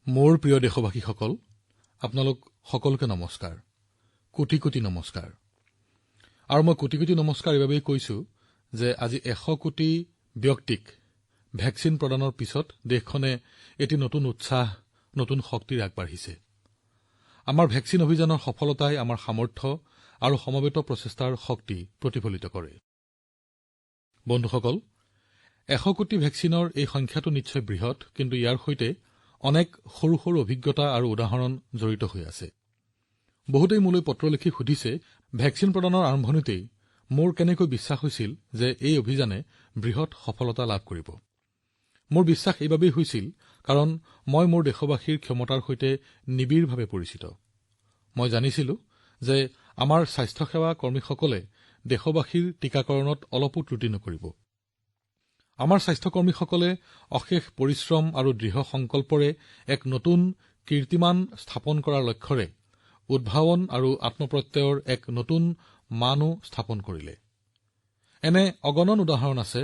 মোৰ প্ৰিয় দেশবাসীসকল, আপোনালোক সকলোকে নমস্কাৰ, কোটি কোটি নমস্কাৰ। আৰু মই কোটি কোটি নমস্কাৰ এইবাবেই কৈছো যে আজি 100 কোটি ব্যক্তিক ভেকচিন প্ৰদানৰ পিছত দেশখনে এটি নতুন উৎসাহ, নতুন শক্তিৰ আগবাঢ়িছে। আমাৰ ভেকচিন অভিযানৰ সফলতাই আমাৰ সামৰ্থ্য আৰু সমবেত প্ৰচেষ্টাৰ শক্তি প্ৰতিফলিত কৰে। বন্ধুসকল, 100 কোটি ভেকচিনৰ এই সংখ্যাটো নিশ্চয় বৃহৎ, কিন্তু ইয়াৰ সৈতে অনেক সৰু সৰু অভিজ্ঞতা আৰু উদাহৰণ জড়িত হৈ আছে। বহুতেই মোলৈ পত্ৰ লিখি সুধিছে, ভেকচিন প্ৰদানৰ আৰম্ভণিতেই মোৰ কেনেকৈ বিশ্বাস হৈছিল যে এই অভিযানে বৃহৎ সফলতা লাভ কৰিব। মোৰ বিশ্বাস এইবাবেই হৈছিল কাৰণ মই মোৰ দেশবাসীৰ ক্ষমতাৰ সৈতে নিবিড়ভাৱে পৰিচিত। মই জানিছিলো যে আমাৰ স্বাস্থ্যসেৱা কৰ্মীসকলে দেশবাসীৰ টীকাকৰণত অলপো ত্ৰুটি নকৰিব। আমাৰ স্বাস্থ্যকৰ্মীসকলে অশেষ পৰিশ্ৰম আৰু দৃঢ় সংকল্পৰে এক নতুন কীৰ্তিমান স্থাপন কৰাৰ লক্ষ্যৰে উদ্ভাৱন আৰু আত্মপ্ৰত্যয়ৰ এক নতুন মানো স্থাপন কৰিলে। এনে অগণন উদাহৰণ আছে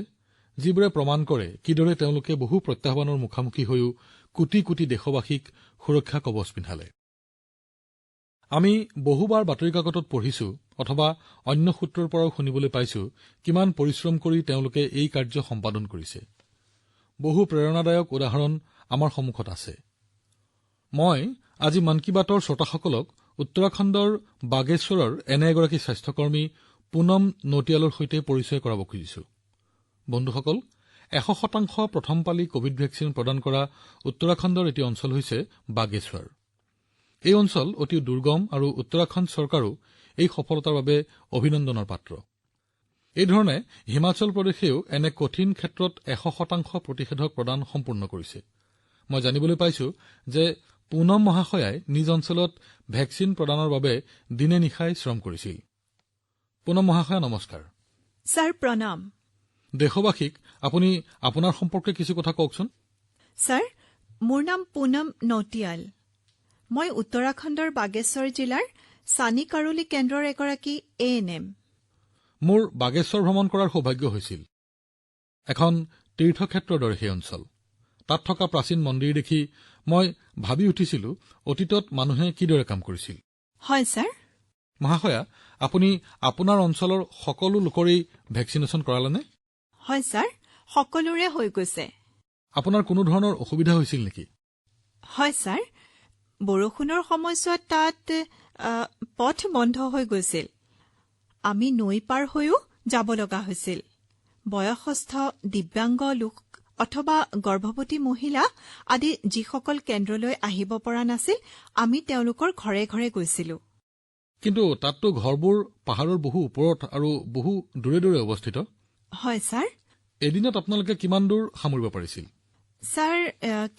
যিবোৰে প্ৰমাণ কৰে কিদৰে তেওঁলোকে বহু প্ৰত্যাহ্বানৰ মুখামুখি হৈও কোটি কোটি দেশবাসীক সুৰক্ষা কৱচ পিন্ধালে। আমি বহুবাৰ বাতৰি কাকতত পঢ়িছো অথবা অন্য সূত্ৰৰ পৰাও শুনিবলৈ পাইছো কিমান পৰিশ্ৰম কৰি তেওঁলোকে এই কাৰ্য সম্পাদন কৰিছে। বহু প্ৰেৰণাদায়ক উদাহৰণ আমাৰ সন্মুখত আছে। মই আজি মন কী বাতৰ শ্ৰোতাসকলক উত্তৰাখণ্ডৰ বাগেশ্বৰৰ এনে এগৰাকী স্বাস্থ্যকৰ্মী পুনম নটিয়ালৰ সৈতে পৰিচয় কৰাব খুজিছো। বন্ধুসকল, 100% প্ৰথম পালি কভিড ভেকচিন প্ৰদান কৰা উত্তৰাখণ্ডৰ এটি অঞ্চল হৈছে বাগেশ্বৰ। এই অঞ্চল অতি দুৰ্গম আৰু উত্তৰাখণ্ড চৰকাৰো এই সফলতাৰ বাবে অভিনন্দনৰ পাত্ৰ। এইধৰণে হিমাচল প্ৰদেশেও এনে কঠিন ক্ষেত্ৰত 100% প্ৰতিষেধক প্ৰদান সম্পূৰ্ণ কৰিছে। মই জানিবলৈ পাইছো যে পুনম মহাশয়াই নিজ অঞ্চলত ভেকচিন প্ৰদানৰ বাবে দিনে নিশাই শ্ৰম কৰিছিল। পুনম মহাশয়া নমস্কাৰ। ছাৰ প্ৰণাম। দেশবাসীক আপুনি আপোনাৰ সম্পৰ্কে কিছু কথা কওকচোন। ছাৰ, মোৰ নাম পুনম নটিয়াল। মই উত্তৰাখণ্ডৰ বাগেশ্বৰ জিলাৰ সানি কাৰোলি কেন্দ্ৰৰ এগৰাকী ANM। মোৰ বাগেশ্বৰ ভ্ৰমণ কৰাৰ সৌভাগ্য হৈছিল। এখন তীৰ্থক্ষেত্ৰৰ দৰে সেই অঞ্চল। তাত থকা প্ৰাচীন মন্দিৰ দেখি মই ভাবি উঠিছিলো অতীতত মানুহে কিদৰে কাম কৰিছিল। হয় ছাৰ। মহাশয়া, আপুনি আপোনাৰ অঞ্চলৰ সকলো লোকৰে ভেকচিনেশ্যন কৰালেনে? হয় ছাৰ, সকলোৰে হৈ গৈছে। আপোনাৰ কোনো ধৰণৰ অসুবিধা হৈছিল নেকি? হয় ছাৰ, বৰষুণৰ সময়ছোৱাত তাত পথ বন্ধ হৈ গৈছিল। আমি নৈ পাৰ হৈও যাব লগা হৈছিল। বয়সস্থ, দিব্যাংগ লোক অথবা গৰ্ভৱতী মহিলা আদি যিসকল কেন্দ্ৰলৈ আহিব পৰা নাছিল, আমি তেওঁলোকৰ ঘৰে ঘৰে গৈছিলো। কিন্তু তাততো ঘৰবোৰ পাহাৰৰ বহু ওপৰত আৰু বহু দূৰে দূৰে অৱস্থিত। হয় ছাৰ। এদিনত আপোনালোকে কিমান দূৰ সামৰিব পাৰিছিল? ছাৰ,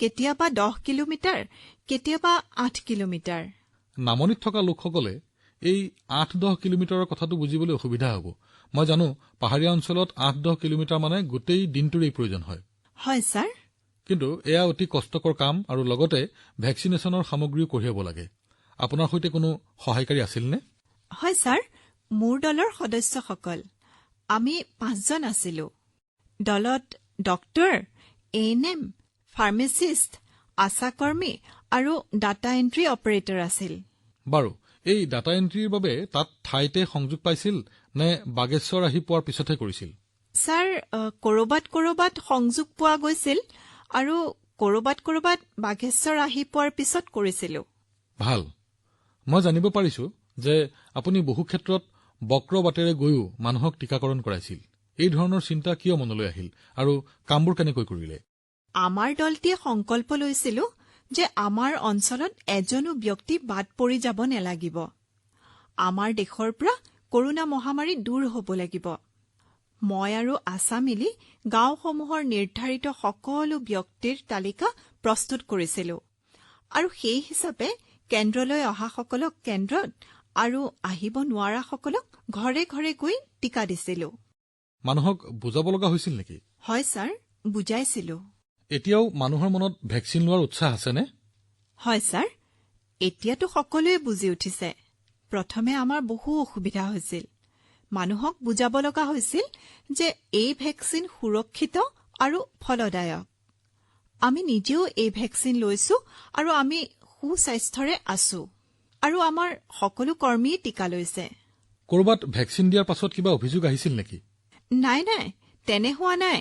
কেতিয়াবা 10 কিলোমিটাৰ, কেতিয়াবা 8 কিলোমিটাৰ। নামনিত থকা লোকসকলে এই 8-10 কিলোমিটাৰৰ কথাটো বুজিবলৈ অসুবিধা হ'ব। মই জানো পাহাৰীয়া অঞ্চলত 8-10 কিলোমিটাৰ মানে গোটেই দিনটোৰেই প্ৰয়োজন হয়। হয় ছাৰ। কিন্তু এয়া অতি কষ্টকৰ কাম আৰু লগতে ভেকচিনেশ্যনৰ সামগ্ৰীও কঢ়িয়াব লাগে। আপোনাৰ সৈতে কোনো সহায়কাৰী আছিলনে? হয় ছাৰ, মোৰ দলৰ সদস্যসকল আমি 5 জন আছিলো। দলত ডক্টৰ, ANM, ফাৰ্মাচিষ্ট, আশাকৰ্মী আৰু ডাটা এণ্ট্ৰি অপাৰেটৰ আছিল। বাৰু, এই ডাটা এণ্ট্ৰিৰ বাবে তাত ঠাইতে সংযোগ পাইছিল নে বাগেশ্বৰ আহি পোৱাৰ পিছতহে কৰিছিল? ছাৰ, কৰবাত সংযোগ পোৱা গৈছিল আৰু কৰবাত বাগেশ্বৰ আহি পোৱাৰ পিছত কৰিছিলো। ভাল। মই জানিব পাৰিছো যে আপুনি বহু ক্ষেত্ৰত বক্ৰ বাটেৰে গৈও মানুহক টীকাকৰণ কৰাইছিল। এই ধৰণৰ চিন্তা কিয় মনলৈ আহিল আৰু কামবোৰ কেনেকৈ কৰিলে? আমাৰ দলটিয়ে সংকল্প লৈছিলো যে আমাৰ অঞ্চলত এজনো ব্যক্তি বাদ পৰি যাব নালাগিব। আমাৰ দেশৰ পৰা কৰোনা মহামাৰী দূৰ হ'ব লাগিব। মই আৰু আশা মিলি গাঁওসমূহৰ নিৰ্ধাৰিত সকলো ব্যক্তিৰ তালিকা প্ৰস্তুত কৰিছিলো আৰু সেই হিচাপে কেন্দ্ৰলৈ অহাসকলক কেন্দ্ৰত আৰু আহিব নোৱাৰাসকলক ঘৰে ঘৰে গৈ টীকা দিছিলো। মানুহক বুজাব লগা হৈছিল নেকি? হয় ছাৰ, বুজাইছিলো। এতিয়াও মানুহৰ মনত ভেকচিন লোৱাৰ উৎসাহ আছেনে? হয় ছাৰ, এতিয়াতো সকলোৱে বুজি উঠিছে। প্ৰথমে আমাৰ বহু অসুবিধা হৈছিল। মানুহক বুজাব লগা হৈছিল যে এই ভেকচিন সুৰক্ষিত আৰু ফলদায়ক। আমি নিজেও এই ভেকচিন লৈছো আৰু আমি সুস্বাস্থ্যৰে আছো আৰু আমাৰ সকলো কৰ্মীয়ে টীকা লৈছে। কৰবাত ভেকচিন দিয়াৰ পাছত কিবা অভিযোগ আহিছিল নেকি? নাই নাই, তেনে হোৱা নাই।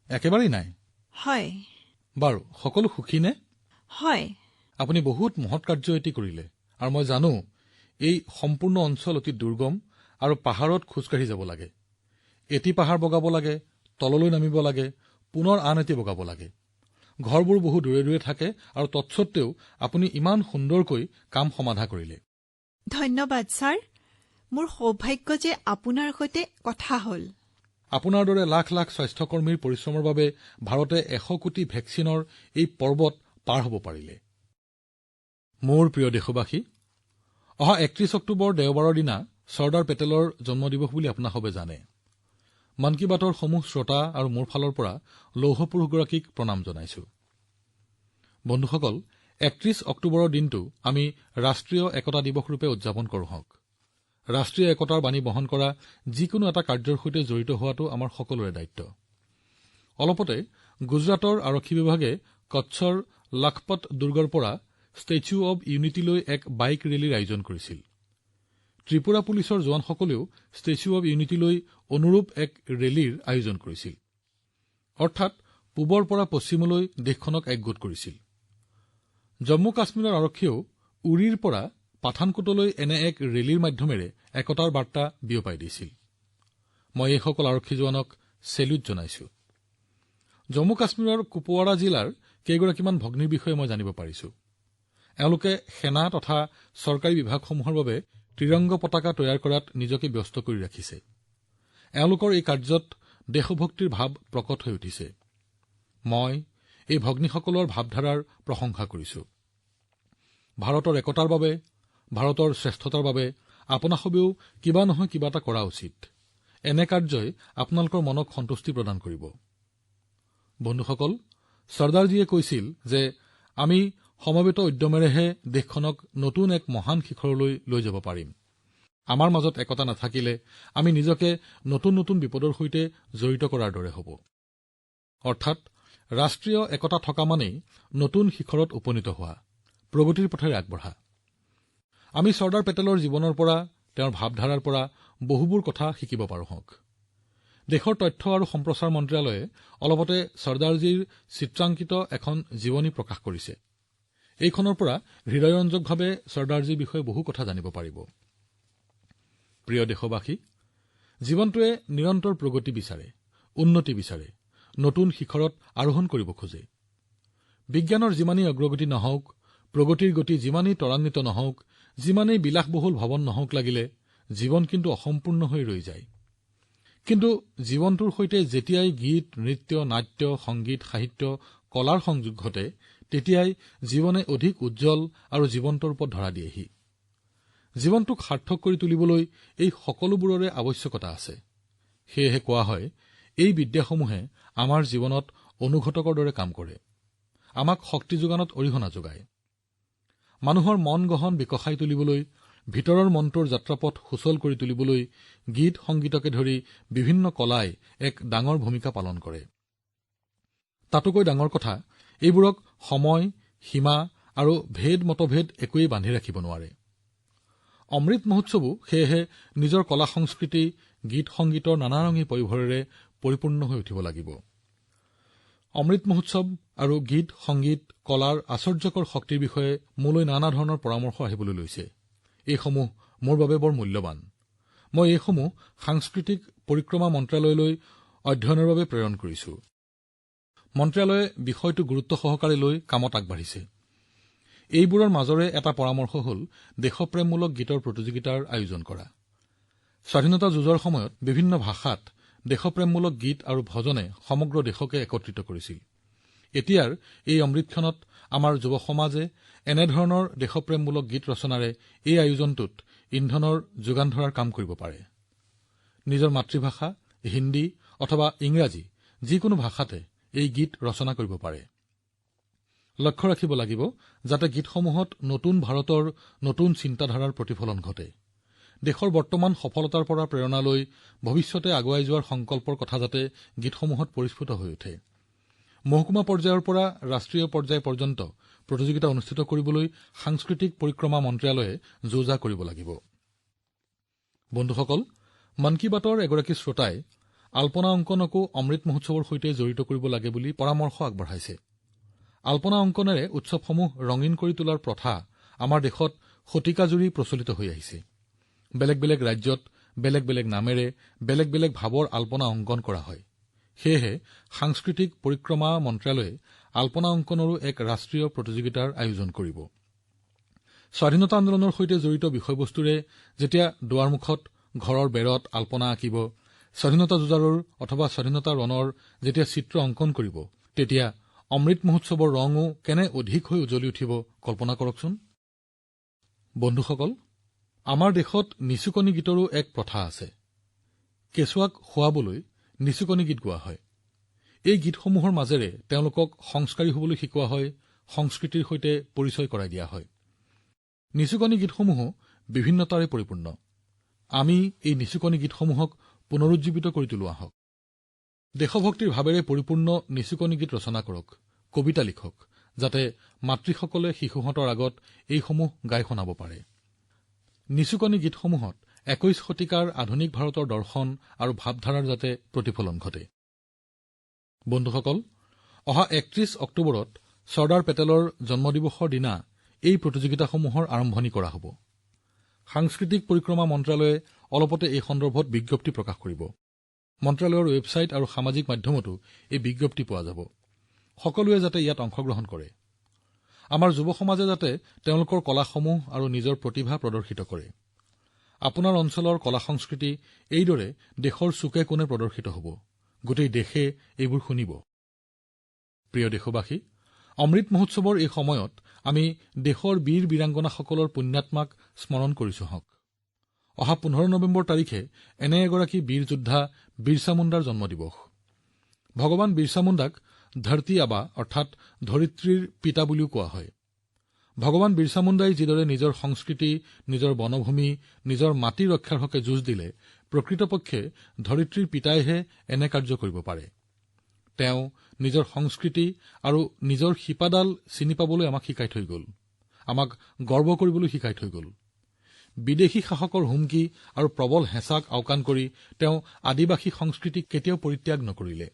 একেবাৰেই নাই। হয় বাৰু, সকলো সুখী নে? হয় আপুনি বহুত মহৎ কাৰ্য এটি কৰিলে আৰু মই জানো এই সম্পূৰ্ণ অঞ্চল অতি দুৰ্গম আৰু পাহাৰত খোজকাঢ়ি যাব লাগে। এটি পাহাৰ বগাব লাগে, তললৈ নামিব লাগে, পুনৰ আন এটি বগাব লাগে। ঘৰবোৰ বহু দূৰে দূৰে থাকে আৰু তৎসত্বেও আপুনি ইমান সুন্দৰকৈ কাম সমাধা কৰিলে। ধন্যবাদ ছাৰ। মোৰ সৌভাগ্য যে আপোনাৰ সৈতে কথা হ'ল। আপোনাৰ দৰে লাখ লাখ স্বাস্থ্যকৰ্মীৰ পৰিশ্ৰমৰ বাবে ভাৰতে 100 কোটি ভেকচিনৰ এই পৰ্বত পাৰ হ'ব পাৰিলে। মোৰ প্ৰিয় দেশবাসী, অহা 31 অক্টোবৰ দেওবাৰৰ দিনা চৰ্দাৰ পেটেলৰ জন্মদিৱস বুলি আপোনালোকে জানে। মন কী বাতৰ সমূহ শ্ৰোতা আৰু মোৰ ফালৰ পৰা লৌহ পুৰুষগৰাকীক প্ৰণাম জনাইছো। বন্ধুসকল, 31 অক্টোবৰৰ দিনটো আমি ৰাষ্ট্ৰীয় একতা দিৱস ৰূপে উদযাপন কৰোঁ হওক। ৰাষ্ট্ৰীয় একতাৰ বাণী বহন কৰা যিকোনো এটা কাৰ্যৰ সৈতে জড়িত হোৱাটো আমাৰ সকলোৰে দায়িত্ব। অলপতে গুজৰাটৰ আৰক্ষী বিভাগে কচ্ছৰ লখপত দুৰ্গৰ পৰা ষ্টেচু অব ইউনিটিলৈ এক বাইক ৰেলীৰ আয়োজন কৰিছিল। ত্ৰিপুৰা পুলিচৰ জোৱানসকলেও ষ্টেচু অব ইউনিটিলৈ অনুৰূপ এক ৰেলীৰ আয়োজন কৰিছিল। অৰ্থাৎ পূবৰ পৰা পশ্চিমলৈ দেশখনক একগোট কৰিছিল। জম্মু কাশ্মীৰৰ আৰক্ষীয়েও উৰিৰ পৰা পাঠানকোটলৈ এনে এক ৰেলীৰ মাধ্যমেৰে একতাৰ বাৰ্তা বিয়পাই দিছিল। মই এইসকল আৰক্ষী জোৱানক চেল্যুট জনাইছো। জম্মু কাশ্মীৰৰ কুপৱাৰা জিলাৰ কেইগৰাকীমান ভগ্নীৰ বিষয়ে মই জানিব পাৰিছো। এওঁলোকে সেনা তথা চৰকাৰী বিভাগসমূহৰ বাবে ত্ৰিৰংগ পতাকা তৈয়াৰ কৰাত নিজকে ব্যস্ত কৰি ৰাখিছে। এওঁলোকৰ এই কাৰ্যত দেশভক্তিৰ ভাৱ প্ৰকট হৈ উঠিছে। মই এই ভগ্নীসকলৰ ভাৱধাৰাৰ প্ৰশংসা কৰিছো। ভাৰতৰ একতাৰ বাবে, ভাৰতৰ শ্ৰেষ্ঠতাৰ বাবে আপোনাসবেও কিবা নহয় কিবা এটা কৰা উচিত। এনে কাৰ্যই আপোনালোকৰ মনক সন্তুষ্টি প্ৰদান কৰিব। বন্ধুসকল, চৰ্দাৰজীয়ে কৈছিল যে আমি সমবেত উদ্যমেৰেহে দেশখনক নতুন এক মহান শিখৰলৈ লৈ যাব পাৰিম। আমাৰ মাজত একতা নাথাকিলে আমি নিজকে নতুন নতুন বিপদৰ সৈতে জড়িত কৰাৰ দৰে হ'ব। অৰ্থাৎ ৰাষ্ট্ৰীয় একতা থকা মানেই নতুন শিখৰত উপনীত হোৱা, প্ৰগতিৰ পথেৰে আগবঢ়া। আমি চৰ্দাৰ পেটেলৰ জীৱনৰ পৰা, তেওঁৰ ভাৱধাৰাৰ পৰা বহুবোৰ কথা শিকিব পাৰোঁ হওক। দেশৰ তথ্য আৰু সম্প্ৰচাৰ মন্ত্ৰালয়ে অলপতে চৰ্দাৰজীৰ চিত্ৰাংকিত এখন জীৱনী প্ৰকাশ কৰিছে। এইখনৰ পৰা হৃদয়ৰঞ্জকভাৱে চৰ্দাৰজীৰ বিষয়ে বহু কথা জানিব পাৰিব। প্ৰিয় দেশবাসী, জীৱনটোৱে নিৰন্তৰ প্ৰগতি বিচাৰে, উন্নতি বিচাৰে, নতুন শিখৰত আৰোহণ কৰিব খোজে। বিজ্ঞানৰ যিমানেই অগ্ৰগতি নহওক, প্ৰগতিৰ গতি যিমানেই ত্বৰান্বিত নহওক, যিমানেই বিলাসবহুল ভৱন নহওক লাগিলে, জীৱন কিন্তু অসম্পূৰ্ণ হৈ ৰৈ যায়। কিন্তু জীৱনটোৰ সৈতে যেতিয়াই গীত, নৃত্য, নাট্য, সংগীত, সাহিত্য, কলাৰ সংযোগ ঘটে, তেতিয়াই জীৱনে অধিক উজ্জ্বল আৰু জীৱন্ত ৰূপত ধৰা দিয়েহি। জীৱনটোক সাৰ্থক কৰি তুলিবলৈ এই সকলোবোৰৰে আৱশ্যকতা আছে। সেয়েহে কোৱা হয়, এই বিদ্যাসমূহে আমাৰ জীৱনত অনুঘটকৰ দৰে কাম কৰে, আমাক শক্তি যোগানত অৰিহণা যোগায়। মানুহৰ মন গহন বিকশাই তুলিবলৈ, ভিতৰৰ মনটোৰ যাত্ৰাপথ সুচল কৰি তুলিবলৈ গীত সংগীতকে ধৰি বিভিন্ন কলাই এক ডাঙৰ ভূমিকা পালন কৰে। তাতোকৈ ডাঙৰ কথা, এইবোৰক সময়, সীমা আৰু ভেদ মতভেদ একোৱেই বান্ধি ৰাখিব নোৱাৰে। অমৃত মহোৎসৱো সেয়েহে নিজৰ কলা সংস্কৃতি, গীত সংগীতৰ নানাৰঙী পৰিভৰেৰে পৰিপূৰ্ণ হৈ উঠিব লাগিব। অমৃত মহোৎসৱ আৰু গীত সংগীত কলাৰ আশ্চৰ্যকৰ শক্তিৰ বিষয়ে মোলৈ নানা ধৰণৰ পৰামৰ্শ আহিবলৈ লৈছে। এইসমূহ মোৰ বাবে বৰ মূল্যৱান। মই এইসমূহ সাংস্কৃতিক পৰিক্ৰমা মন্ত্ৰালয়লৈ অধ্যয়নৰ বাবে প্ৰেৰণ কৰিছো। মন্ত্ৰালয়ে বিষয়টো গুৰুত্ব সহকাৰে লৈ কামত আগবাঢ়িছে। এইবোৰৰ মাজৰে এটা পৰামৰ্শ হ'ল দেশপ্ৰেমমূলক গীতৰ প্ৰতিযোগিতাৰ আয়োজন কৰা। স্বাধীনতা যুঁজৰ সময়ত বিভিন্ন ভাষাত দেশপ্ৰেমমূলক গীত আৰু ভজনে সমগ্ৰ দেশকে একত্ৰিত কৰিছিল। এতিয়াৰ এই অমৃতক্ষণত আমাৰ যুৱ সমাজে এনেধৰণৰ দেশপ্ৰেমমূলক গীত ৰচনাৰে এই আয়োজনটোত ইন্ধনৰ যোগান ধৰাৰ কাম কৰিব পাৰে। নিজৰ মাতৃভাষা, হিন্দী অথবা ইংৰাজী যিকোনো ভাষাতে এই গীত ৰচনা কৰিব পাৰে। লক্ষ্য ৰাখিব লাগিব যাতে গীতসমূহত নতুন ভাৰতৰ নতুন চিন্তাধাৰাৰ প্ৰতিফলন ঘটে। দেশৰ বৰ্তমান সফলতাৰ পৰা প্ৰেৰণা লৈ ভৱিষ্যতে আগুৱাই যোৱাৰ সংকল্পৰ কথা যাতে গীতসমূহত পৰিস্ফুট হৈ উঠে। মহকুমা পৰ্যায়ৰ পৰা ৰাষ্ট্ৰীয় পৰ্যায় পৰ্যন্ত প্ৰতিযোগিতা অনুষ্ঠিত কৰিবলৈ সাংস্কৃতিক পৰিক্ৰমা মন্ত্ৰালয়ে যোজা কৰিব লাগিব। বন্ধুসকল, মন কী বাতৰ এগৰাকী শ্ৰোতাই আল্পনা অংকনকো অমৃত মহোৎসৱৰ সৈতে জড়িত কৰিব লাগে বুলি পৰামৰ্শ আগবঢ়াইছে। আল্পনা অংকনেৰে উৎসৱসমূহ ৰঙীন কৰি তোলাৰ প্ৰথা আমাৰ দেশত শতিকাজুৰি প্ৰচলিত হৈ আহিছে। বেলেগ বেলেগ ৰাজ্যত বেলেগ বেলেগ নামেৰে বেলেগ বেলেগ ভাৱৰ আল্পনা অংকন কৰা হয়। সেয়েহে সাংস্কৃতিক পৰিক্ৰমা মন্ত্ৰালয়ে আল্পনা অংকনৰো এক ৰাষ্ট্ৰীয় প্ৰতিযোগিতাৰ আয়োজন কৰিব। স্বাধীনতা আন্দোলনৰ সৈতে জড়িত বিষয়বস্তুৰে যেতিয়া দুৱাৰমুখত ঘৰৰ বেৰত আল্পনা আঁকিব, স্বাধীনতা যুঁজাৰুৰ অথবা স্বাধীনতা ৰণৰ যেতিয়া চিত্ৰ অংকন কৰিব, তেতিয়া অমৃত মহোৎসৱৰ ৰঙো কেনে অধিক হৈ উজ্বলি উঠিব কল্পনা কৰকচোন। বন্ধুসকল, আমাৰ দেশত নিচুকনি গীতৰো এক প্ৰথা আছে। কেঁচুৱাক শুৱাবলৈ নিচুকনি গীত গোৱা হয়। এই গীতসমূহৰ মাজেৰে তেওঁলোকক সংস্কাৰী হবলৈ শিকোৱা হয়, সংস্কৃতিৰ সৈতে পৰিচয় কৰাই দিয়া হয়। নিচুকনি গীতসমূহো বিভিন্নতাৰে পৰিপূৰ্ণ। আমি এই নিচুকনি গীতসমূহক পুনৰুজ্জীৱিত কৰি তোলো আহক। দেশভক্তিৰ ভাৱেৰে পৰিপূৰ্ণ নিচুকনি গীত ৰচনা কৰক, কবিতা লিখক, যাতে মাতৃসকলে শিশুহঁতৰ আগত এইসমূহ গাই শুনাব পাৰে। নিচুকনি গীতসমূহত ২১ শতিকাৰ আধুনিক ভাৰতৰ দৰ্শন আৰু ভাৱধাৰাৰ যাতে প্ৰতিফলন ঘটে। বন্ধুসকল, অহা ৩১ অক্টোবৰত চৰ্দাৰ পেটেলৰ জন্মদিৱসৰ দিনা এই প্ৰতিযোগিতাসমূহৰ আৰম্ভণি কৰা হ'ব। সাংস্কৃতিক পৰিক্ৰমা মন্ত্ৰালয়ে অলপতে এই সন্দৰ্ভত বিজ্ঞপ্তি প্ৰকাশ কৰিব। মন্ত্ৰালয়ৰ ৱেবছাইট আৰু সামাজিক মাধ্যমতো এই বিজ্ঞপ্তি পোৱা যাব। সকলোৱে যাতে ইয়াত অংশগ্ৰহণ কৰে। আমাৰ যুৱ সমাজে যাতে তেওঁলোকৰ কলাসমূহ আৰু নিজৰ প্ৰতিভা প্ৰদৰ্শিত কৰে। আপোনাৰ অঞ্চলৰ কলা সংস্কৃতি এইদৰে দেশৰ চুকে কোণে প্ৰদৰ্শিত হ'ব। গোটেই দেশে এইবোৰ শুনিব। প্ৰিয় দেশবাসী, অমৃত মহোৎসৱৰ এই সময়ত আমি দেশৰ বীৰ বীৰাংগনাসকলৰ পুণ্যাত্মাক স্মৰণ কৰিছো হওক। অহা ১৫ নৱেম্বৰ তাৰিখে এনে এগৰাকী বীৰ যোদ্ধা বিৰছা মুণ্ডাৰ জন্মদিৱস। ভগৱান বিৰছা মুণ্ডাক ধৰতী আবা অৰ্থাৎ ধৰিত্ৰীৰ পিতা বুলিও কোৱা হয়। ভগৱান বিৰছা মুণ্ডাই যিদৰে নিজৰ সংস্কৃতি, নিজৰ বনভূমি, নিজৰ মাটি ৰক্ষাৰ হকে যুঁজ দিলে, প্ৰকৃতপক্ষে ধৰিত্ৰীৰ পিতাইহে এনে কাৰ্য কৰিব পাৰে। তেওঁ নিজৰ সংস্কৃতি আৰু নিজৰ শিপাডাল চিনি পাবলৈ আমাক শিকাই থৈ গল, আমাক গৰ্ব কৰিবলৈ শিকাই থৈ গল। বিদেশী শাসকৰ হুমকি আৰু প্ৰবল হেঁচাক আওকাণ কৰি তেওঁ আদিবাসী সংস্কৃতিক কেতিয়াও পৰিত্যাগ নকৰিলে।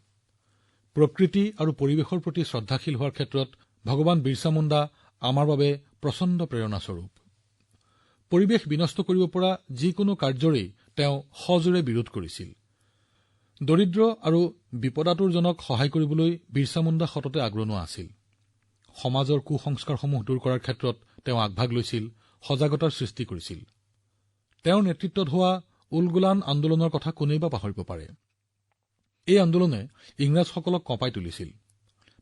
প্ৰকৃতি আৰু পৰিৱেশৰ প্ৰতি শ্ৰদ্ধাশীল হোৱাৰ ক্ষেত্ৰত ভগৱান বিৰছা মুণ্ডা আমাৰ বাবে প্ৰচণ্ড প্ৰেৰণাস্বৰূপ। পৰিৱেশ বিনষ্ট কৰিব পৰা যিকোনো কাৰ্যৰেই তেওঁ সজোৰে বিৰোধ কৰিছিল। দৰিদ্ৰ আৰু বিপদাতুৰজনক সহায় কৰিবলৈ বিৰছা মুণ্ডা সততে আগৰণুৱা আছিল। সমাজৰ কুসংস্কাৰসমূহ দূৰ কৰাৰ ক্ষেত্ৰত তেওঁ আগভাগ লৈছিল, সজাগতাৰ সৃষ্টি কৰিছিল। তেওঁৰ নেতৃত্বত হোৱা উলগুলান আন্দোলনৰ কথা কোনেই বা পাহৰিব পাৰে। এই আন্দোলনে ইংৰাজসকলক কঁপাই তুলিছিল।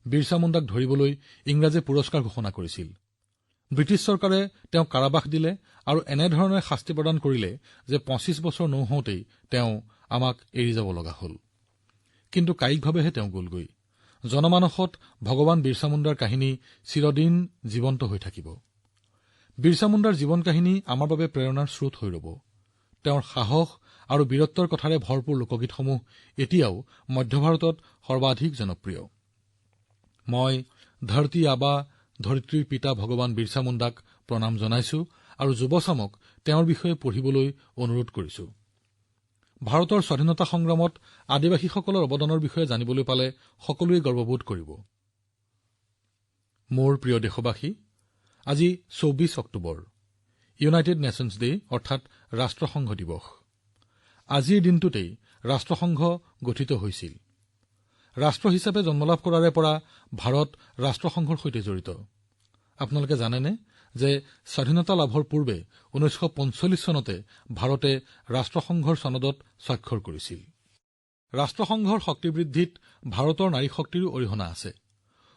বিৰছা মুণ্ডাক ধৰিবলৈ ইংৰাজে পুৰস্কাৰ ঘোষণা কৰিছিল। ব্ৰিটিছ চৰকাৰে তেওঁক কাৰাবাস দিলে আৰু এনেধৰণে শাস্তি প্ৰদান কৰিলে যে ২৫ বছৰ নহওঁতেই তেওঁ আমাক এৰি যাব লগা হ'ল। কিন্তু কায়িকভাৱেহে তেওঁ গলগৈ। জনমানসত ভগৱান বিৰছা মুণ্ডাৰ কাহিনী চিৰদিন জীৱন্ত হৈ থাকিব। বিৰছা মুণ্ডাৰ জীৱন কাহিনী আমাৰ বাবে প্ৰেৰণাৰ স্ৰোত হৈ ৰব। তেওঁৰ সাহস আৰু বীৰত্বৰ কথাৰে ভৰপূৰ লোকগীতসমূহ এতিয়াও মধ্য ভাৰতত সৰ্বাধিক জনপ্ৰিয়। মই ধৰতী আবা, ধৰিত্ৰীৰ পিতা ভগৱান বিৰছা মুণ্ডাক প্ৰণাম জনাইছো আৰু যুৱচামক তেওঁৰ বিষয়ে পঢ়িবলৈ অনুৰোধ কৰিছো। ভাৰতৰ স্বাধীনতা সংগ্ৰামত আদিবাসীসকলৰ অৱদানৰ বিষয়ে জানিবলৈ পালে সকলোৱে গৰ্ববোধ কৰিব। মোৰ প্ৰিয় দেশবাসী, আজি ২৪ অক্টোবৰ, ইউনাইটেড নেশ্যনছ ডে অৰ্থাৎ ৰাষ্ট্ৰসংঘ দিৱস। আজিৰ দিনটোতেই ৰাষ্ট্ৰসংঘ গঠিত হৈছিল। ৰাষ্ট্ৰ হিচাপে জন্মলাভ কৰাৰে পৰা ভাৰত ৰাষ্ট্ৰসংঘৰ সৈতে জড়িত। আপোনালোকে জানেনে যে স্বাধীনতা লাভৰ পূৰ্বে ১৯৪৫ চনতে ভাৰতে ৰাষ্ট্ৰসংঘৰ চনদত স্বাক্ষৰ কৰিছিল। ৰাষ্ট্ৰসংঘৰ শক্তি বৃদ্ধিত ভাৰতৰ নাৰী শক্তিৰো অৰিহণা আছে।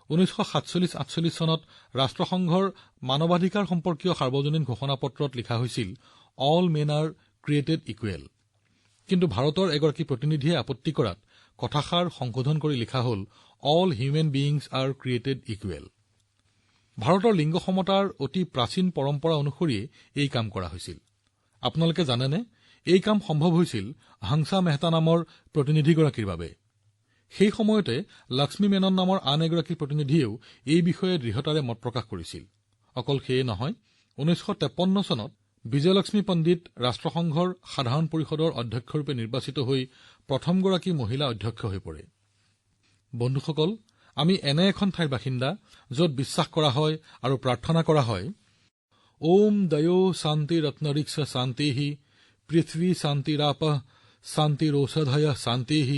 ১৯৪৭-৪৮ চনত ৰাষ্ট্ৰসংঘৰ মানৱাধিকাৰ সম্পৰ্কীয় সাৰ্বজনীন ঘোষণাপত্ৰত লিখা হৈছিল, all men R created equal. কিন্তু ভাৰতৰ এগৰাকী প্ৰতিনিধিয়ে আপত্তি কৰাত কথাষাৰ সংশোধন কৰি লিখা হ'ল, all human beings are created equal. ভাৰতৰ লিংগ সমতাৰ অতি প্ৰাচীন পৰম্পৰা অনুসৰিয়ে এই কাম কৰা হৈছিল। আপোনালোকে জানেনে, এই কাম সম্ভৱ হৈছিল হংসা মেহতা নামৰ প্ৰতিনিধিগৰাকীৰ বাবে। সেই সময়তে লক্ষ্মী মেনন নামৰ আন এগৰাকী প্ৰতিনিধিয়েও এই বিষয়ে দৃঢ়তাৰে মত প্ৰকাশ কৰিছিল। অকল সেয়ে নহয়, 1953 চনত বিজয়লক্ষ্মী পণ্ডিত ৰাষ্ট্ৰসংঘৰ সাধাৰণ পৰিষদৰ অধ্যক্ষৰূপে নিৰ্বাচিত হৈ প্ৰথমগৰাকী মহিলা অধ্যক্ষ হৈ পৰে। বন্ধুসকল, আমি এনে এখন ঠাইৰ বাসিন্দা য'ত বিশ্বাস কৰা হয় আৰু প্ৰাৰ্থনা কৰা হয়, ওম দয়ো শান্তি ৰত্নৰিক্ষ শান্তিহি পৃথিৱী শান্তিৰাপঃ শান্তিৰোষধয়ঃ শান্তিঃ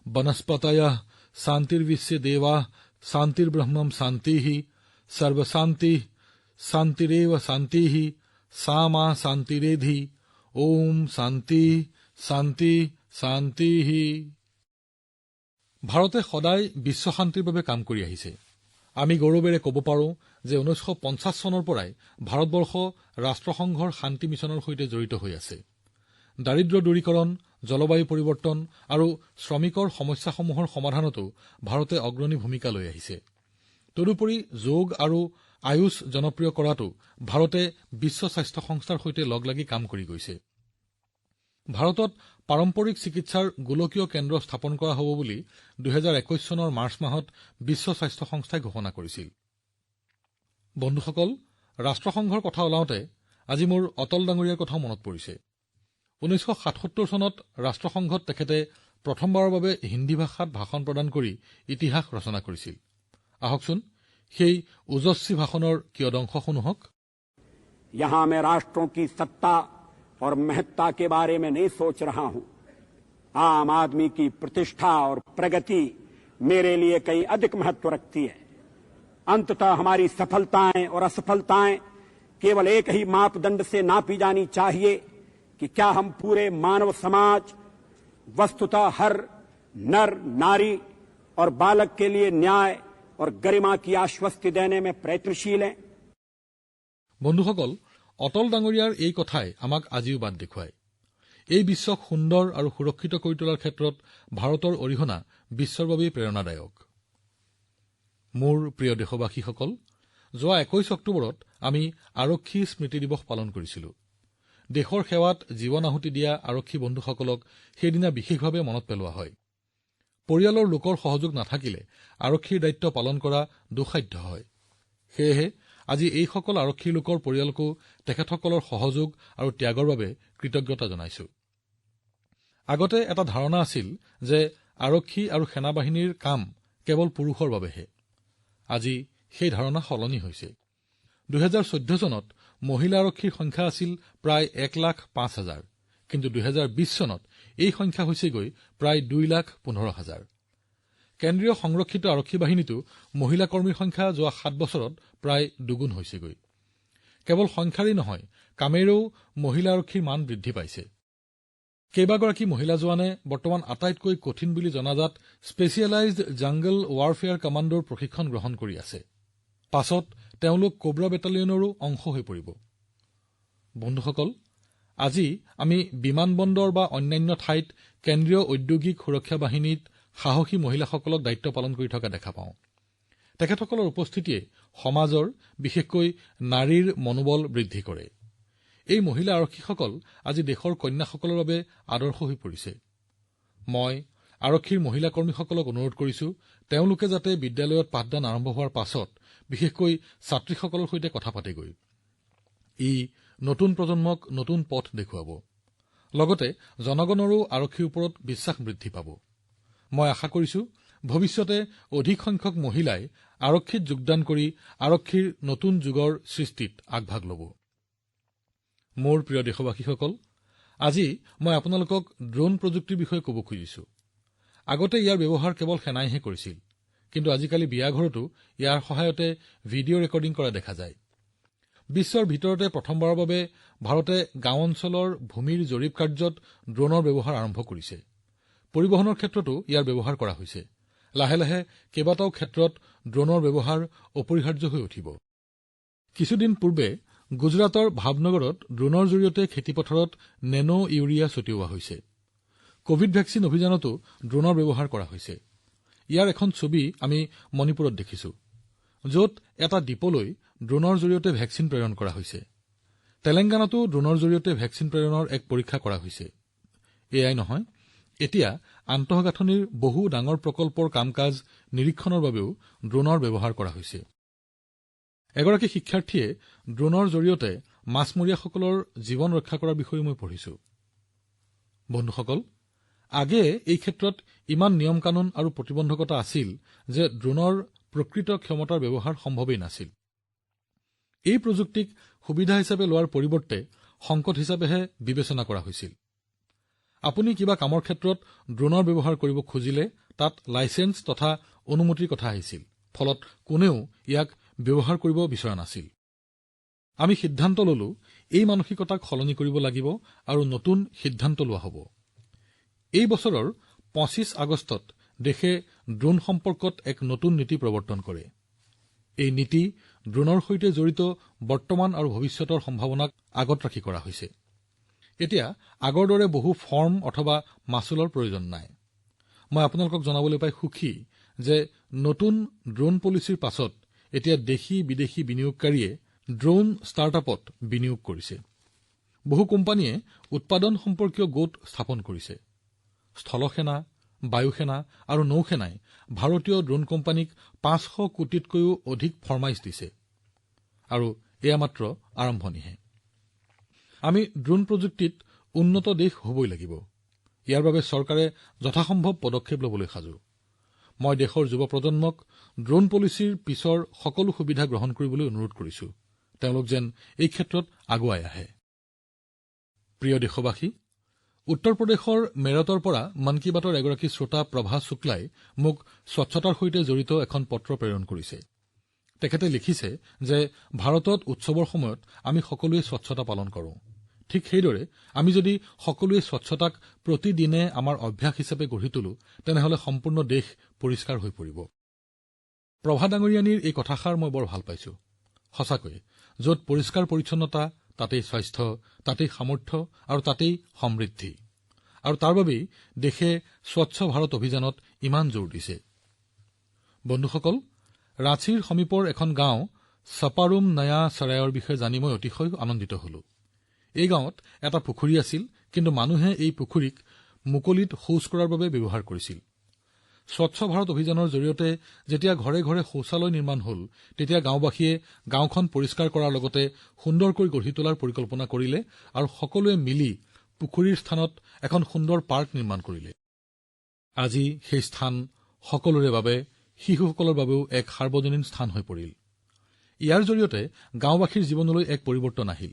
বনস্পতয়ঃ শান্তিৰ্বিশ্বে দেৱাঃ শান্তিৰ্ব্ৰহ্মম শান্তিঃ সৰ্বশান্তি শান্তিৰেৱ শান্তিঃ সা মা শান্তিৰেধি ওম শান্তি শান্তি শান্তিঃ। ভাৰতে সদায় বিশ্ব শান্তিৰ বাবে কাম কৰি আহিছে। আমি গৌৰৱেৰে ক'ব পাৰোঁ যে 1950 চনৰ পৰাই ভাৰতবৰ্ষ ৰাষ্ট্ৰসংঘৰ শান্তি মিছনৰ সৈতে জড়িত হৈ আছে। দাৰিদ্ৰ্য দূৰীকৰণ, জলবায়ু পৰিৱৰ্তন আৰু শ্ৰমিকৰ সমস্যাসমূহৰ সমাধানতো ভাৰতে অগ্ৰণী ভূমিকা লৈ আহিছে। তদুপৰি যোগ আৰু আয়ুষ জনপ্ৰিয় কৰাটো ভাৰতে বিশ্ব স্বাস্থ্য সংস্থাৰ সৈতে লগ লাগি কাম কৰি গৈছে। ভাৰতত পাৰম্পৰিক চিকিৎসাৰ গোলকীয় কেন্দ্ৰ স্থাপন কৰা হ'ব বুলি 2021 চনৰ মাৰ্চ মাহত বিশ্ব স্বাস্থ্য সংস্থাই ঘোষণা কৰিছিল। বন্ধুসকল, ৰাষ্ট্ৰসংঘৰ কথা ওলাওঁতে আজি মোৰ অটল ডাঙৰীয়াৰ কথাও মনত পৰিছে। 1977 চনত ৰাষ্ট্ৰসংঘত তেখেতে প্ৰথমবাৰৰ বাবে হিন্দী ভাষাত ভাষণ প্ৰদান কৰি ইতিহাস ৰচনা কৰিছিল। আহকচোন সেই ওজস্বী ভাষণৰ কিয়দংশ শুনোহক। यहाँ मैं राष्ट्रों की सत्ता और महत्ता के बारे में नहीं सोच रहा हूं। आम आदमी की प्रतिष्ठा और प्रगति मेरे लिए कहीं अधिक महत्व रखती है। अंततः हमारी सफलताएं और असफलताएं केवल एक ही मापदंड से नापी जानी चाहिए कि क्या हम पूरे मानव समाज, वस्तुतः हर नर नारी और बालक के लिए न्याय और गरिमा की आश्वस्ति देने में प्रयत्नशील हैं। বন্ধুসকল, অটল ডাঙৰীয়াৰ এই কথাই আমাক আজিও বাট দেখুৱায়। এই বিশ্বক সুন্দৰ আৰু সুৰক্ষিত কৰি তোলাৰ ক্ষেত্ৰত ভাৰতৰ অৰিহণা বিশ্বৰ বাবেই প্ৰেৰণাদায়ক। মোৰ প্ৰিয় দেশবাসীসকল, যোৱা 21 অক্টোবৰত আমি আৰক্ষী স্মৃতি দিৱস পালন কৰিছিলো। দেশৰ সেৱাত জীৱন আহুতি দিয়া আৰক্ষী বন্ধুসকলক সেইদিনা বিশেষভাৱে মনত পেলোৱা হয়। পৰিয়ালৰ লোকৰ সহযোগ নাথাকিলে আৰক্ষীৰ দায়িত্ব পালন কৰা দুঃসাধ্য হয়। সেয়েহে আজি এইসকল আৰক্ষীৰ লোকৰ পৰিয়ালকো তেখেতসকলৰ সহযোগ আৰু ত্যাগৰ বাবে কৃতজ্ঞতা জনাইছো। আগতে এটা ধাৰণা আছিল যে আৰক্ষী আৰু সেনাবাহিনীৰ কাম কেৱল পুৰুষৰ বাবেহে। আজি সেই ধাৰণা সলনি হৈছে। 2014 চনত মহিলা আৰক্ষীৰ সংখ্যা আছিল প্ৰায় 1,05,000, কিন্তু 2020 চনত এই সংখ্যা হৈছেগৈ প্ৰায় 2,15,000। কেন্দ্ৰীয় সংৰক্ষিত আৰক্ষী বাহিনীতো মহিলা কৰ্মীৰ সংখ্যা যোৱা 7 বছৰত প্ৰায় দুগুণ হৈছেগৈ। কেৱল সংখ্যাৰেই নহয়, কামেৰেও মহিলা আৰক্ষীৰ মান বৃদ্ধি পাইছে। কেইবাগৰাকী মহিলা জোৱানে বৰ্তমান আটাইতকৈ কঠিন বুলি জনাজাত স্পেচিয়েলাইজড জাংগল ৱাৰফেয়াৰ কমাণ্ডোৰ প্ৰশিক্ষণ গ্ৰহণ কৰি আছে। পাছত তেওঁলোক কোব্ৰা বেটালিয়নৰো অংশ হৈ পৰিব। বন্ধুসকল, আজি আমি বিমানবন্দৰ বা অন্যান্য ঠাইত কেন্দ্ৰীয় ঔদ্যোগিক সুৰক্ষা বাহিনীত সাহসী মহিলাসকলক দায়িত্ব পালন কৰি থকা দেখা পাওঁ। তেখেতসকলৰ উপস্থিতিয়ে সমাজৰ, বিশেষকৈ নাৰীৰ মনোবল বৃদ্ধি কৰে। এই মহিলা আৰক্ষীসকল আজি দেশৰ কন্যাসকলৰ বাবে আদৰ্শ হৈ পৰিছে। মই আৰক্ষীৰ মহিলা কৰ্মীসকলক অনুৰোধ কৰিছো, তেওঁলোকে যাতে বিদ্যালয়ত পাঠদান আৰম্ভ হোৱাৰ পাছত বিশেষকৈ ছাত্ৰীসকলৰ সৈতে কথা পাতেগৈ। ই নতুন প্ৰজন্মক নতুন পথ দেখুৱাব, লগতে জনগণৰো আৰক্ষীৰ ওপৰত বিশ্বাস বৃদ্ধি পাব। মই আশা কৰিছো ভৱিষ্যতে অধিক সংখ্যক মহিলাই আৰক্ষীত যোগদান কৰি আৰক্ষীৰ নতুন যুগৰ সৃষ্টিত আগভাগ ল'ব। মোৰ প্ৰিয় দেশবাসীসকল, আজি মই আপোনালোকক ড্ৰোন প্ৰযুক্তিৰ বিষয়ে ক'ব খুজিছো। আগতে ইয়াৰ ব্যৱহাৰ কেৱল সেনাইহে কৰিছিল, কিন্তু আজিকালি বিয়াঘৰতো ইয়াৰ সহায়তে ভিডিঅ' ৰেকৰ্ডিং কৰা দেখা যায়। বিশ্বৰ ভিতৰতে প্ৰথমবাৰৰ বাবে ভাৰতে গাঁও অঞ্চলৰ ভূমিৰ জৰীপ কাৰ্যত ড্ৰোনৰ ব্যৱহাৰ আৰম্ভ কৰিছে। পৰিবহণৰ ক্ষেত্ৰতো ইয়াৰ ব্যৱহাৰ কৰা হৈছে। লাহে লাহে কেইবাটাও ক্ষেত্ৰত ড্ৰোনৰ ব্যৱহাৰ অপৰিহাৰ্য হৈ উঠিব। কিছুদিন পূৰ্বে গুজৰাটৰ ভাৱনগৰত ড্ৰোনৰ জৰিয়তে খেতিপথাৰত নেনো ইউৰিয়া ছটিওৱা হৈছে। কভিড ভেকচিন অভিযানতো ড্ৰোনৰ ব্যৱহাৰ কৰা হৈছে। ইয়াৰ এখন ছবি আমি মণিপুৰত দেখিছো, য'ত এটা দ্বীপলৈ ড্ৰোনৰ জৰিয়তে ভেকচিন প্ৰেৰণ কৰা হৈছে। তেলেংগানাতো ড্ৰোনৰ জৰিয়তে ভেকচিন প্ৰেৰণৰ এক পৰীক্ষা কৰা হৈছে। এয়াই নহয়, এতিয়া আন্তঃগাঁথনিৰ বহু ডাঙৰ প্ৰকল্পৰ কাম-কাজ নিৰীক্ষণৰ বাবেও ড্ৰোনৰ ব্যৱহাৰ কৰা হৈছে। এগৰাকী শিক্ষাৰ্থীয়ে ড্ৰোনৰ জৰিয়তে মাছমৰীয়াসকলৰ জীৱন ৰক্ষা কৰাৰ বিষয়ে মই পঢ়িছো। বন্ধুসকল, আগেয়ে এই ক্ষেত্ৰত ইমান নিয়ম কানুন আৰু প্ৰতিবন্ধকতা আছিল যে ড্ৰোনৰ প্ৰকৃত ক্ষমতাৰ ব্যৱহাৰ সম্ভৱেই নাছিল। এই প্ৰযুক্তিক সুবিধা হিচাপে লোৱাৰ পৰিৱৰ্তে সংকট হিচাপেহে বিবেচনা কৰা হৈছিল। আপুনি কিবা কামৰ ক্ষেত্ৰত ড্ৰোনৰ ব্যৱহাৰ কৰিব খুজিলে তাত লাইচেন্স তথা অনুমতিৰ কথা আহিছিল, ফলত কোনেও ইয়াক ব্যৱহাৰ কৰিব বিচৰা নাছিল। আমি সিদ্ধান্ত ললো এই মানসিকতাক সলনি কৰিব লাগিব আৰু নতুন সিদ্ধান্ত লোৱা হ'ব। এই বছৰৰ ২৫ আগষ্টত দেশে ড্ৰোন সম্পৰ্কত এক নতুন নীতি প্ৰৱৰ্তন কৰে। এই নীতি ড্ৰোনৰ সৈতে জড়িত বৰ্তমান আৰু ভৱিষ্যতৰ সম্ভাৱনাক আগত ৰাখি কৰা হৈছে। এতিয়া আগৰ দৰে বহু ফৰ্ম অথবা মাচুলৰ প্ৰয়োজন নাই। মই আপোনালোকক জনাবলৈ পাই সুখী যে নতুন ড্ৰোন পলিচিৰ পাছত এতিয়া দেশী বিদেশী বিনিয়োগকাৰীয়ে ড্ৰোন ষ্টাৰ্টআপত বিনিয়োগ কৰিছে। বহু কোম্পানীয়ে উৎপাদন সম্পৰ্কীয় গোট স্থাপন কৰিছে। স্থলসেনা, বায়ুসেনা আৰু নৌসেনাই ভাৰতীয় ড্ৰোন কোম্পানীক ৫০০ কোটিতকৈও অধিক ফৰমাইছ দিছে। আৰু এয়া মাত্ৰ আৰম্ভণিহে। আমি ড্ৰোন প্ৰযুক্তিত উন্নত দেশ হ'বই লাগিব। ইয়াৰ বাবে চৰকাৰে যথাসম্ভৱ পদক্ষেপ ল'বলৈ সাজু। মই দেশৰ যুৱ প্ৰজন্মক ড্ৰোন পলিচিৰ পিছৰ সকলো সুবিধা গ্ৰহণ কৰিবলৈ অনুৰোধ কৰিছো। তেওঁলোক যেন এই ক্ষেত্ৰত আগুৱাই আহে। প্ৰিয় দেশবাসী, উত্তৰ প্ৰদেশৰ মেৰটৰ পৰা মন কী বাতৰ এগৰাকী শ্ৰোতা প্ৰভা শুক্লাই মোক স্বচ্ছতাৰ সৈতে জড়িত এখন পত্ৰ প্ৰেৰণ কৰিছে। তেখেতে লিখিছে যে ভাৰতত উৎসৱৰ সময়ত আমি সকলোৱে স্বচ্ছতা পালন কৰোঁ। ঠিক সেইদৰে আমি যদি সকলোৱে স্বচ্ছতাক প্ৰতিদিনে আমাৰ অভ্যাস হিচাপে গঢ়ি তোলো তেনেহলে সম্পূৰ্ণ দেশ পৰিষ্কাৰ হৈ পৰিব। প্ৰভা ডাঙৰীয়ানীৰ এই কথাষাৰ মই বৰ ভাল পাইছো। সঁচাকৈয়ে য'ত পৰিষ্কাৰ পৰিচ্ছন্নতা তাতেই স্বাস্থ্য, তাতেই সামৰ্থ্য আৰু তাতেই সমৃদ্ধি। আৰু তাৰ বাবেই দেশে স্বচ্ছ ভাৰত অভিযানত ইমান জোৰ দিছে। বন্ধুসকল, ৰাঁচীৰ সমীপৰ এখন গাঁও সপাৰুম নয়া চৰাইৰ বিষয়ে জানি মই অতিশয় আনন্দিত হলো। এই গাঁৱত এটা পুখুৰী আছিল, কিন্তু মানুহে এই পুখুৰীক মুকলিত শৌচ কৰাৰ বাবে ব্যৱহাৰ কৰিছিল। স্বচ্ছ ভাৰত অভিযানৰ জৰিয়তে যেতিয়া ঘৰে ঘৰে শৌচালয় নিৰ্মাণ হল, তেতিয়া গাঁওবাসীয়ে গাঁওখন পৰিষ্কাৰ কৰাৰ লগতে সুন্দৰকৈ গঢ়ি তোলাৰ পৰিকল্পনা কৰিলে আৰু সকলোৱে মিলি পুখুৰীৰ স্থানত এখন সুন্দৰ পাৰ্ক নিৰ্মাণ কৰিলে। আজি সেই স্থান সকলোৰে বাবে, শিশুসকলৰ বাবেও এক সাৰ্বজনীন স্থান হৈ পৰিল। ইয়াৰ জৰিয়তে গাঁওবাসীৰ জীৱনলৈ এক পৰিৱৰ্তন আহিল।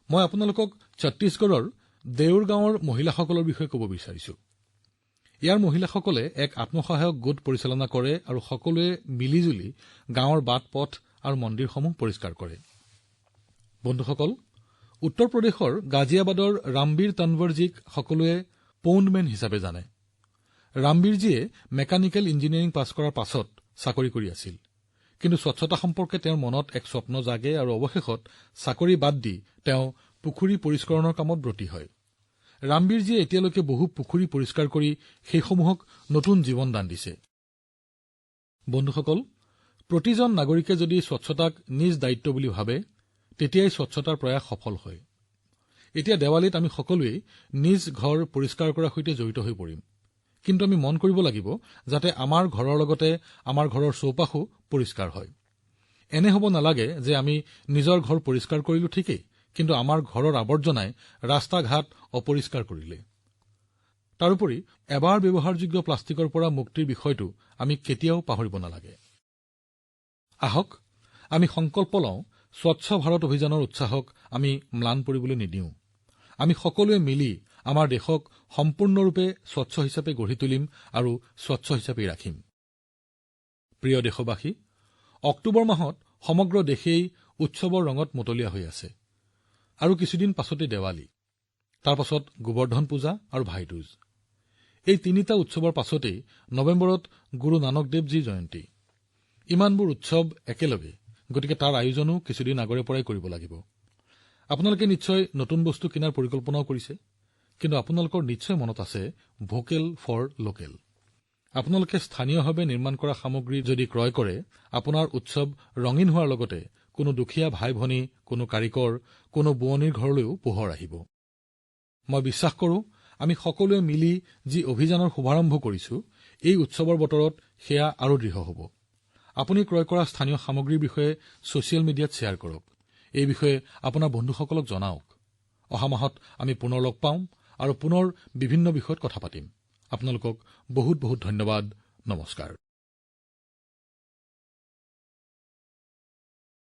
মই আপোনালোকক ছত্তীশগড়ৰ দেউৰ গাঁৱৰ মহিলাসকলৰ বিষয়ে ক'ব বিচাৰিছো। ইয়াৰ মহিলাসকলে এক আত্মসহায়ক গোট পৰিচালনা কৰে আৰু সকলোৱে মিলিজুলি গাঁৱৰ বাট-পথ আৰু মন্দিৰসমূহ পৰিষ্কাৰ কৰে। বন্ধুসকল, উত্তৰ প্ৰদেশৰ গাজিয়াবাদৰ ৰামবীৰ তনৱৰজীক সকলোৱে পৌণ্ডমেন হিচাপে জানে। ৰামবীৰজীয়ে মেকানিকেল ইঞ্জিনিয়াৰিং পাছ কৰাৰ পাছত চাকৰি কৰি আছিল। কিন্তু স্বচ্ছতা সম্পৰ্কে তেওঁৰ মনত এক স্বপ্ন জাগে আৰু অৱশেষত চাকৰি বাদ দি তেওঁ পুখুৰী পৰিষ্কৰণৰ কামত ব্ৰতী হয়। ৰামবীৰজীয়ে এতিয়ালৈকে বহু পুখুৰী পৰিষ্কাৰ কৰি সেইসমূহক নতুন জীৱন দান দিছে। বন্ধুসকল, প্ৰতিজন নাগৰিকে যদি স্বচ্ছতাক নিজ দায়িত্ব বুলি ভাবে তেতিয়াই স্বচ্ছতাৰ প্ৰয়াস সফল হয়। এতিয়া দেৱালীত আমি সকলোৱে নিজ ঘৰ পৰিষ্কাৰ কৰাৰ সৈতে জড়িত হৈ পৰিম। কিন্তু আমি মন কৰিব লাগিব যাতে আমাৰ ঘৰৰ লগতে আমাৰ ঘৰৰ চৌপাশো পৰিষ্কাৰ হয়। এনে হ'ব নালাগে যে আমি নিজৰ ঘৰ পৰিষ্কাৰ কৰিলো ঠিকেই, কিন্তু আমাৰ ঘৰৰ আৱৰ্জনাই ৰাস্তা-ঘাট অপৰিষ্কাৰ কৰিলে। তাৰোপৰি এবাৰ ব্যৱহাৰযোগ্য প্লাষ্টিকৰ পৰা মুক্তিৰ বিষয়টো আমি কেতিয়াও পাহৰিব নালাগে। আহক আমি সংকল্প লওঁ, স্বচ্ছ ভাৰত অভিযানৰ উৎসাহক আমি ম্লান পৰিবলৈ নিদিওঁ। আমি সকলোৱে মিলি আমাৰ দেশক সম্পূৰ্ণৰূপে স্বচ্ছ হিচাপে গঢ়ি তুলিম আৰু স্বচ্ছ হিচাপে ৰাখিম। প্ৰিয় দেশবাসী, অক্টোবৰ মাহত সমগ্ৰ দেশেই উৎসৱৰ ৰঙত মতলীয়া হৈ আছে। আৰু কিছুদিন পাছতে দেৱালী, তাৰ পাছত গোবৰ্ধন পূজা আৰু ভাইদুজ। এই তিনিটা উৎসৱৰ পাছতেই নৱেম্বৰত গুৰু নানক দেৱজীৰ জয়ন্তী। ইমানবোৰ উৎসৱ একেলগে, গতিকে তাৰ আয়োজনো কিছুদিন আগৰে পৰাই কৰিব লাগিব। আপোনালোকে নিশ্চয় নতুন বস্তু কিনাৰ পৰিকল্পনাও কৰিছে, কিন্তু আপোনালোকৰ নিশ্চয় মনত আছে ভোকেল ফৰ লোকেল। আপোনালোকে স্থানীয়ভাৱে নিৰ্মাণ কৰা সামগ্ৰী যদি ক্ৰয় কৰে, আপোনাৰ উৎসৱ ৰঙীন হোৱাৰ লগতে কোনো দুখীয়া ভাই-ভনী, কোনো কাৰিকৰ, কোনো বোৱনীৰ ঘৰলৈও পোহৰ আহিব। মই বিশ্বাস কৰোঁ আমি সকলোৱে মিলি যি অভিযানৰ শুভাৰম্ভ কৰিছো এই উৎসৱৰ বতৰত সেয়া আৰু দৃঢ় হ'ব। আপুনি ক্ৰয় কৰা স্থানীয় সামগ্ৰীৰ বিষয়ে ছচিয়েল মিডিয়াত শ্বেয়াৰ কৰক। এই বিষয়ে আপোনাৰ বন্ধুসকলক জনাওক। অহা মাহত আমি পুনৰ লগ পাম আৰু পুনৰ বিভিন্ন বিষয়ত কথা পাতিম। আপোনালোকক বহুত বহুত ধন্যবাদ। নমস্কাৰ।